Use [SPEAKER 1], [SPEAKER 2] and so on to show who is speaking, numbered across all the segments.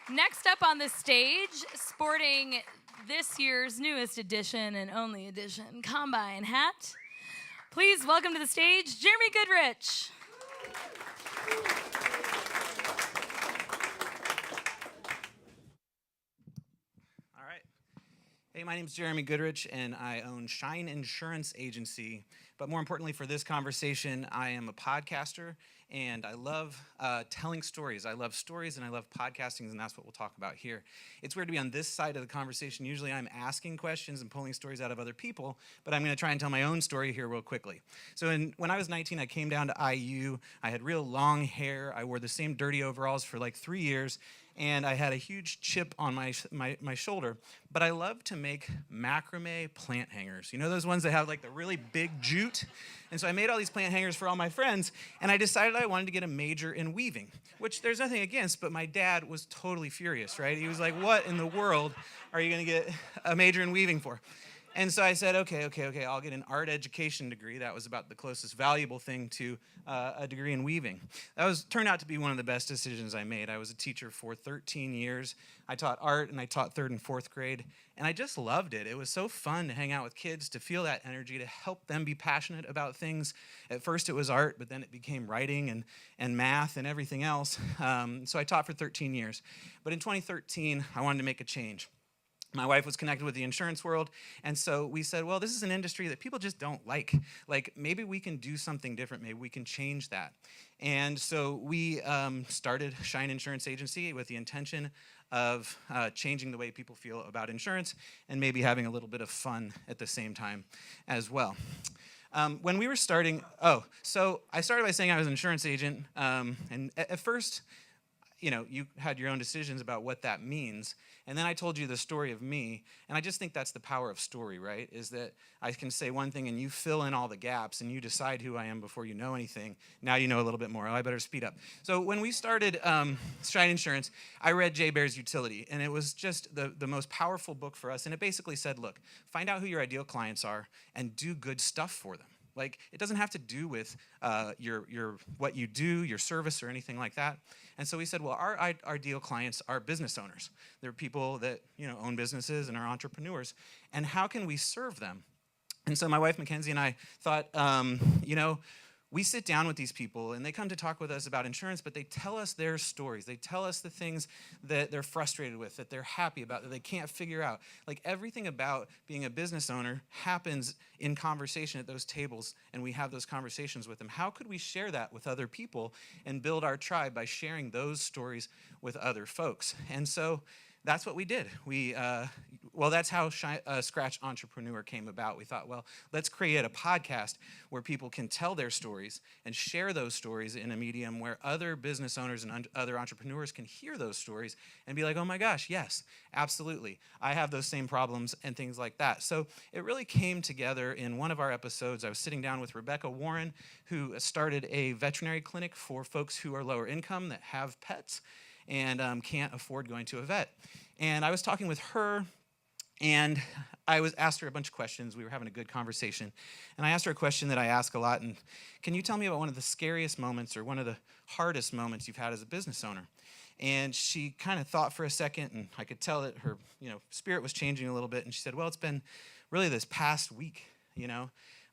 [SPEAKER 1] Next up on the stage, sporting this year's newest edition and only edition Combine hat, please welcome to the stage, Jeremy Goodrich.
[SPEAKER 2] All right. Hey, my name is Jeremy Goodrich, and I own Shine Insurance Agency. But more importantly for this conversation, I am a podcaster, and I love telling stories. I love stories, and I love podcasting, and that's what we'll talk about here. It's weird to be on this side of the conversation. Usually I'm asking questions and pulling stories out of other people, but I'm going to try and tell my own story here real quickly. So when I was 19, I came down to IU. I had real long hair. I wore the same dirty overalls for like 3 years, and I had a huge chip on my shoulder. But I love to make macrame plant hangers. You know those ones that have like the really big jute? And so I made all these plant hangers for all my friends, and I decided I wanted to get a major in weaving, which there's nothing against, but my dad was totally furious, right? He was like, what in the world are you going to get a major in weaving for? And so I said, okay, I'll get an art education degree. That was about the closest valuable thing to a degree in weaving. That turned out to be one of the best decisions I made. I was a teacher for 13 years. I taught art, and I taught 3rd and 4th grade, and I just loved it. It was so fun to hang out with kids, to feel that energy, to help them be passionate about things. At first it was art, but then it became writing and math and everything else. So I taught for 13 years. But in 2013, I wanted to make a change. My wife was connected with the insurance world, and so we said, well, this is an industry that people just don't like. Like, maybe we can do something different. Maybe we can change that. And so we started Shine Insurance Agency with the intention of changing the way people feel about insurance and maybe having a little bit of fun at the same time as well. When we were starting, so I started by saying I was an insurance agent, and at first, you had your own decisions about what that means. And then I told you the story of me. And I just think that's the power of story, right? Is that I can say one thing and you fill in all the gaps and you decide who I am before you know anything. Now you know a little bit more. Oh, I better speed up. So when we started Shine Insurance, I read Jay Baer's Utility. And it was just the most powerful book for us. And it basically said, look, find out who your ideal clients are and do good stuff for them. Like, it doesn't have to do with your what you do, your service, or anything like that. And so we said, well, our ideal clients are business owners. They're people that own businesses and are entrepreneurs. And how can we serve them? And so my wife, Mackenzie, and I thought, we sit down with these people, and they come to talk with us about insurance, but they tell us their stories. They tell us the things that they're frustrated with, that they're happy about, that they can't figure out. Like, everything about being a business owner happens in conversation at those tables, and we have those conversations with them. How could we share that with other people and build our tribe by sharing those stories with other folks? And so that's what we did. That's how Scratch Entrepreneur came about. We thought, well, let's create a podcast where people can tell their stories and share those stories in a medium where other business owners and other entrepreneurs can hear those stories and be like, oh my gosh, yes, absolutely. I have those same problems and things like that. So it really came together in one of our episodes. I was sitting down with Rebecca Warren, who started a veterinary clinic for folks who are lower income that have pets and can't afford going to a vet. And I was talking with her, and I asked her a bunch of questions. We were having a good conversation. And I asked her a question that I ask a lot, and can you tell me about one of the scariest moments or one of the hardest moments you've had as a business owner? And she kind of thought for a second, and I could tell that her spirit was changing a little bit. And she said, well, it's been really this past week,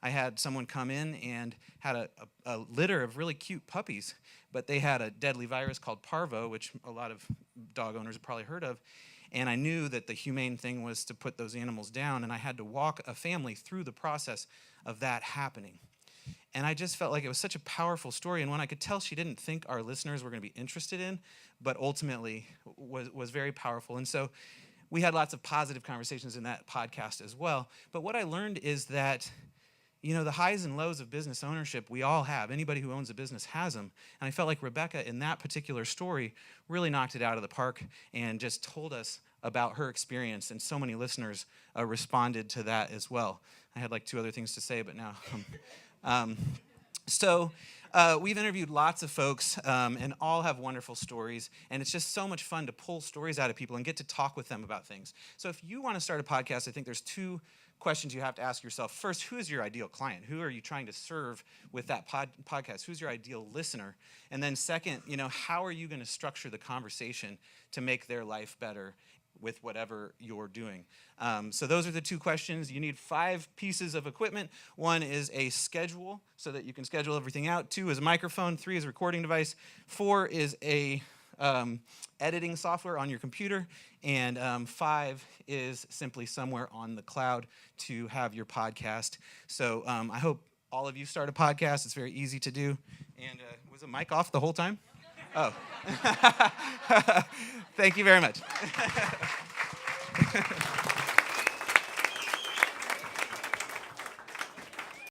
[SPEAKER 2] I had someone come in and had a litter of really cute puppies, but they had a deadly virus called parvo, which a lot of dog owners have probably heard of. And I knew that the humane thing was to put those animals down, and I had to walk a family through the process of that happening. And I just felt like it was such a powerful story, and one I could tell she didn't think our listeners were going to be interested in, but ultimately was very powerful. And so we had lots of positive conversations in that podcast as well. But what I learned is that the highs and lows of business ownership, we all have. Anybody who owns a business has them. And I felt like Rebecca, in that particular story, really knocked it out of the park and just told us about her experience. And so many listeners responded to that as well. I had like 2 other things to say, but now. We've interviewed lots of folks, and all have wonderful stories. And it's just so much fun to pull stories out of people and get to talk with them about things. So if you want to start a podcast, I think there's 2 questions you have to ask yourself. First, who is your ideal client? Who are you trying to serve with that podcast? Who's your ideal listener? And then second, how are you going to structure the conversation to make their life better with whatever you're doing? So those are the two questions. You need 5 pieces of equipment. 1 is a schedule so that you can schedule everything out. 2 is a microphone. 3 is a recording device. 4 is a editing software on your computer. And 5 is simply somewhere on the cloud to have your podcast. So I hope all of you start a podcast. It's very easy to do. And was the mic off the whole time? Oh. Thank you very much.